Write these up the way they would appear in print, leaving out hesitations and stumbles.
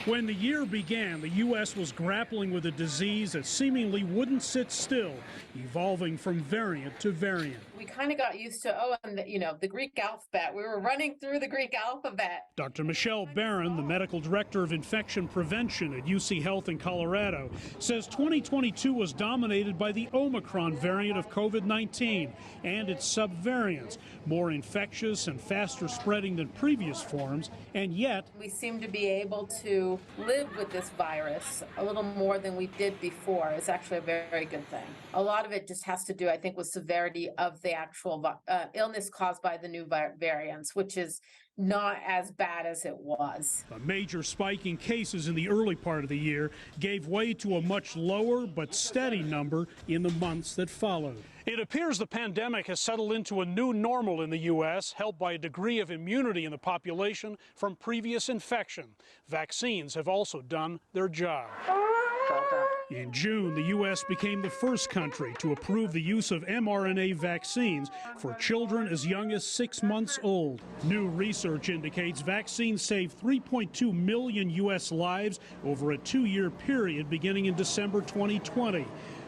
When the year began, the U.S. was grappling with a disease that seemingly wouldn't sit still, evolving from variant to variant. We kind of got used to, the Greek alphabet. We were running through the Greek alphabet. Dr. Michelle Barron, the medical director of infection prevention at UC Health in Colorado, says 2022 was dominated by the Omicron variant of COVID-19 and its subvariants, more infectious and faster spreading than previous forms, and yet we seem to be able to live with this virus a little more than we did before. It's actually a very, very good thing. A lot of it just has to do, I think, with severity of the actual illness caused by the new variants, which is not as bad as it was. A major spike in cases in the early part of the year gave way to a much lower but steady number in the months that followed. It appears the pandemic has settled into a new normal in the U.S., helped by a degree of immunity in the population from previous infection. Vaccines have also done their job. In June, the U.S. became the first country to approve the use of mRNA vaccines for children as young as 6 months old. New research indicates vaccines saved 3.2 million U.S. lives over a 2-year period beginning in December 2020.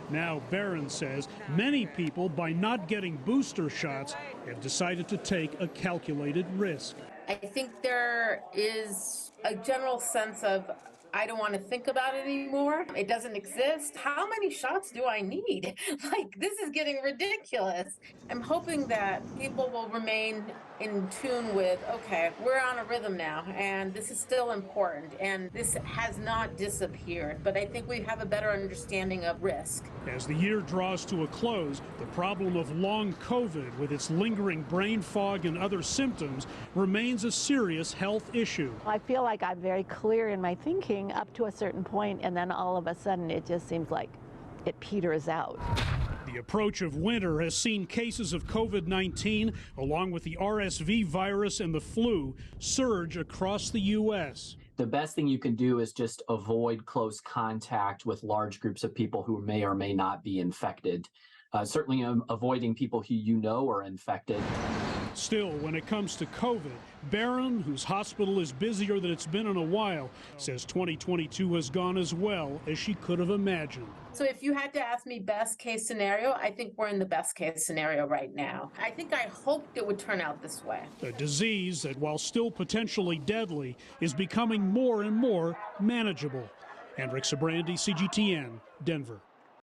Now, Barron says many people, by not getting booster shots, have decided to take a calculated risk. I think there is a general sense of, I don't want to think about it anymore. It doesn't exist. How many shots do I need? This is getting ridiculous. I'm hoping that people will remain in tune with, okay, we're on a rhythm now, and this is still important, and this has not disappeared. But I think we have a better understanding of risk. As the year draws to a close, the problem of long COVID, with its lingering brain fog and other symptoms, remains a serious health issue. I feel like I'm very clear in my thinking up to a certain point, and then all of a sudden it just seems like it peters out. The approach of winter has seen cases of COVID-19, along with the RSV virus and the flu, surge across the U.S. The best thing you can do is just avoid close contact with large groups of people who may or may not be infected. Certainly avoiding people who you know are infected. Still, when it comes to COVID, Barron, whose hospital is busier than it's been in a while, says 2022 has gone as well as she could have imagined. So if you had to ask me best case scenario, I think we're in the best case scenario right now. I think I hoped it would turn out this way. A disease that, while still potentially deadly, is becoming more and more manageable. Hendrik Sabrandi, CGTN, Denver.